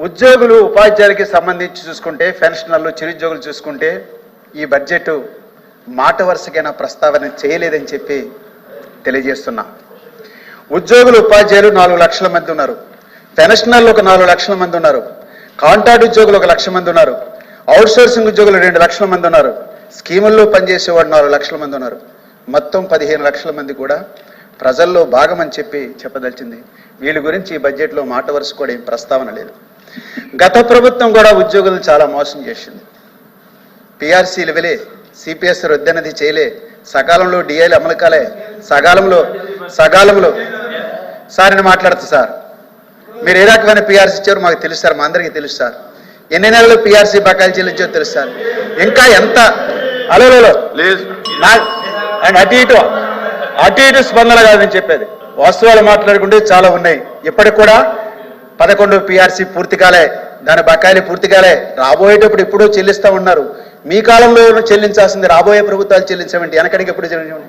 ఉద్యోగులు ఉపాధ్యాయులకి సంబంధించి చూసుకుంటే పెన్షనర్లు చిరుద్యోగులు చూసుకుంటే ఈ బడ్జెట్ మాట వరుసకైనా ప్రస్తావన చేయలేదని చెప్పి తెలియజేస్తున్నా. ఉద్యోగులు ఉపాధ్యాయులు 4 లక్షల మంది ఉన్నారు. పెన్షనర్లు ఒక 4 లక్షల మంది ఉన్నారు. కాంట్రాక్ట్ ఉద్యోగులు 1 లక్ష మంది ఉన్నారు. అవుట్సోర్సింగ్ ఉద్యోగులు 2 లక్షల మంది ఉన్నారు. స్కీముల్లో పనిచేసేవాడు 4 లక్షల మంది ఉన్నారు. మొత్తం 15 లక్షల మంది కూడా ప్రజల్లో భాగమని చెప్పి చెప్పదలిచింది. వీళ్ళ గురించి ఈ బడ్జెట్లో మాట వరుస కూడా ఏం ప్రస్తావన లేదు. గత ప్రభుత్వం కూడా ఉద్యోగులను చాలా మోసం చేసింది. పిఆర్సీలు ఇవ్వలే, సిపిఎస్ రద్దన్నది చేయలే, సకాలంలో డిఐలు అమలు కాలే, సకాలంలో సార్ నేను మాట్లాడుతా సార్, మీరు ఏ రకమైన పిఆర్సీ ఇచ్చారో మాకు తెలుసు సార్, మా అందరికీ తెలుసు సార్, ఎన్ని నెలలు పిఆర్సీ బకాయిలు చెల్లించారో తెలుసు సార్, ఇంకా ఎంత అలో అండ్ అటు ఇటు స్పందన కాదని చెప్పేది. వాస్తవాలు మాట్లాడుకుంటే చాలా ఉన్నాయి. ఇప్పటికి కూడా 11 పిఆర్సీ పూర్తి కాలే, దాని బకాయిలు పూర్తి కాలే, రాబోయేటప్పుడు ఎప్పుడో చెల్లిస్తూ ఉన్నారు. మీ కాలంలో చెల్లించాల్సింది రాబోయే ప్రభుత్వాలు చెల్లించమంటే వెనకడికి ఎప్పుడు చెల్లించండి.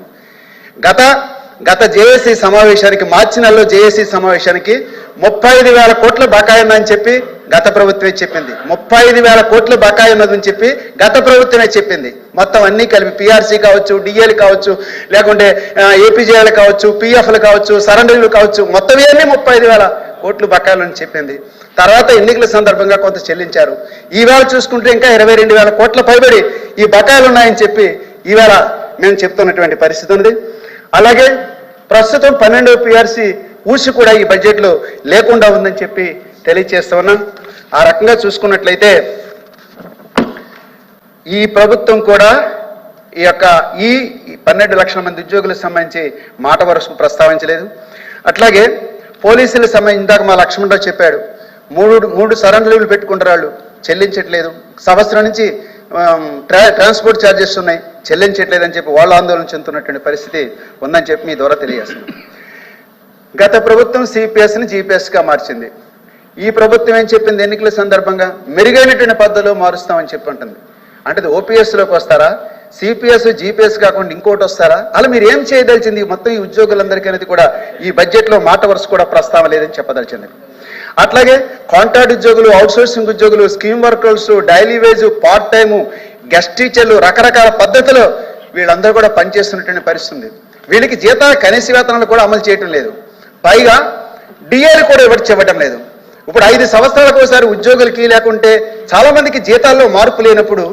గత జేఏసీ సమావేశానికి మార్చి నెలలో జేఏసీ సమావేశానికి 35,000 కోట్ల బకాయి ఉందని చెప్పి గత ప్రభుత్వమే చెప్పింది. 35,000 కోట్ల బకాయి ఉన్నదని చెప్పి గత ప్రభుత్వమే చెప్పింది. మొత్తం అన్నీ కలిపి పిఆర్సీ కావచ్చు, డిఏలు కావచ్చు, లేకుంటే ఏపీజేఏలు కావచ్చు, పిఎఫ్లు కావచ్చు, సరెండర్లు కావచ్చు, మొత్తం ఇవన్నీ 35,000 కోట్లు బకాయిలు అని చెప్పింది. తర్వాత ఎన్నికల సందర్భంగా కొంత చెల్లించారు. ఈవేళ చూసుకుంటే ఇంకా 22,000 కోట్ల పైబడి ఈ బకాయిలు ఉన్నాయని చెప్పి ఈవేళ మేము చెప్తున్నటువంటి పరిస్థితి ఉంది. అలాగే ప్రస్తుతం 12వ పిఆర్సీ ఊసి కూడా ఈ బడ్జెట్లో లేకుండా ఉందని చెప్పి తెలియజేస్తా ఉన్నాం. ఆ రకంగా చూసుకున్నట్లయితే ఈ ప్రభుత్వం కూడా ఈ 12 లక్షల మంది ఉద్యోగులకు సంబంధించి మాట వరుసకు ప్రస్తావించలేదు. అట్లాగే పోలీసులకు సంబంధించి ఇందాక మా లక్ష్మణరావు చెప్పాడు, మూడు సరెండర్లు పెట్టుకుంటారు, వాళ్ళు చెల్లించట్లేదు, సంవత్సరం నుంచి ట్రాన్స్పోర్ట్ ఛార్జెస్ ఉన్నాయి, చెల్లించట్లేదని చెప్పి వాళ్ళు ఆందోళన చెందుతున్నటువంటి పరిస్థితి ఉందని చెప్పి మీ ద్వారా తెలియజేస్తుంది. గత ప్రభుత్వం సిపిఎస్ని జీపీఎస్గా మార్చింది. ఈ ప్రభుత్వం ఏం చెప్పింది, ఎన్నికల సందర్భంగా మెరుగైనటువంటి పద్ధతిలో మారుస్తామని చెప్పి ఉంటుంది. అంటే ఓపీఎస్లోకి వస్తారా, సిపిఎస్ జీపీఎస్ కాకుండా ఇంకోటి వస్తారా, అలా మీరు ఏం చేయదలిచింది మొత్తం ఈ ఉద్యోగులందరికీ అనేది కూడా ఈ బడ్జెట్లో మాట వరుస కూడా ప్రస్తావన లేదని చెప్పదలిచింది. అట్లాగే కాంట్రాక్ట్ ఉద్యోగులు, అవుట్సోర్సింగ్ ఉద్యోగులు, scheme workers, daily wage, part time, guest టీచర్లు, రకరకాల పద్ధతిలో వీళ్ళందరూ కూడా పనిచేస్తున్నటువంటి పరిస్థితి ఉంది. వీళ్ళకి కనీస వేతనాలు కూడా అమలు చేయటం లేదు. పైగా డిఏలు కూడా ఇవ్వటం లేదు. ఇప్పుడు 5 సంవత్సరాలకు ఒకసారి ఉద్యోగులకి లేకుంటే చాలా మందికి జీతాల్లో మార్పు లేనప్పుడు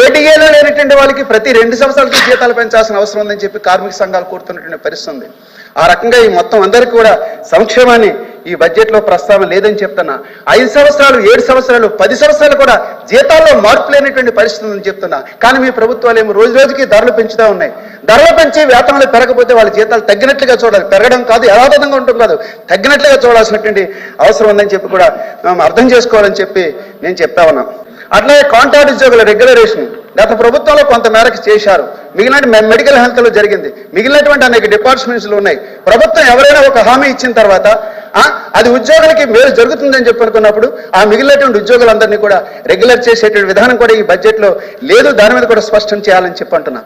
ఏ డిఏలో లేనటువంటి వాళ్ళకి ప్రతి 2 సంవత్సరాలకి జీతాలు పెంచాల్సిన అవసరం ఉందని చెప్పి కార్మిక సంఘాలు కోరుతున్నటువంటి పరిస్థితి ఉంది. ఆ రకంగా ఈ మొత్తం అందరికీ కూడా సంక్షేమాన్ని ఈ బడ్జెట్లో ప్రస్తావన లేదని చెప్తున్నా. 5 సంవత్సరాలు, 7 సంవత్సరాలు, 10 సంవత్సరాలు కూడా జీతాల్లో మార్పు లేనటువంటి పరిస్థితి ఉందని చెప్తున్నా. కానీ మీ ప్రభుత్వాలు ఏమో రోజు రోజుకి ధరలు పెంచుతూ ఉన్నాయి. ధరలు పెంచి వేతనాలు పెరగకపోతే వాళ్ళ జీతాలు తగ్గినట్లుగా చూడాలి. పెరగడం కాదు, యథాతథంగా ఉంటుంది కాదు, తగ్గినట్లుగా చూడాల్సినటువంటి అవసరం ఉందని చెప్పి కూడా మేము అర్థం చేసుకోవాలని చెప్పి నేను చెప్తా ఉన్నాం. అట్లాగే కాంట్రాక్ట్ ఉద్యోగుల రెగ్యులరేషన్ గత ప్రభుత్వంలో కొంత మేరకు చేశారు. మిగిలిన మెడికల్ హెల్త్లో జరిగింది. మిగిలినటువంటి అనేక డిపార్ట్మెంట్స్లు ఉన్నాయి. ప్రభుత్వం ఎవరైనా ఒక హామీ ఇచ్చిన తర్వాత అది ఉద్యోగులకి మేలు జరుగుతుందని చెప్పి అనుకున్నప్పుడు ఆ మిగిలినటువంటి ఉద్యోగులందరినీ కూడా రెగ్యులర్ చేసేటువంటి విధానం కూడా ఈ బడ్జెట్లో లేదు. దాని మీద కూడా స్పష్టం చేయాలని చెప్పి అంటున్నా.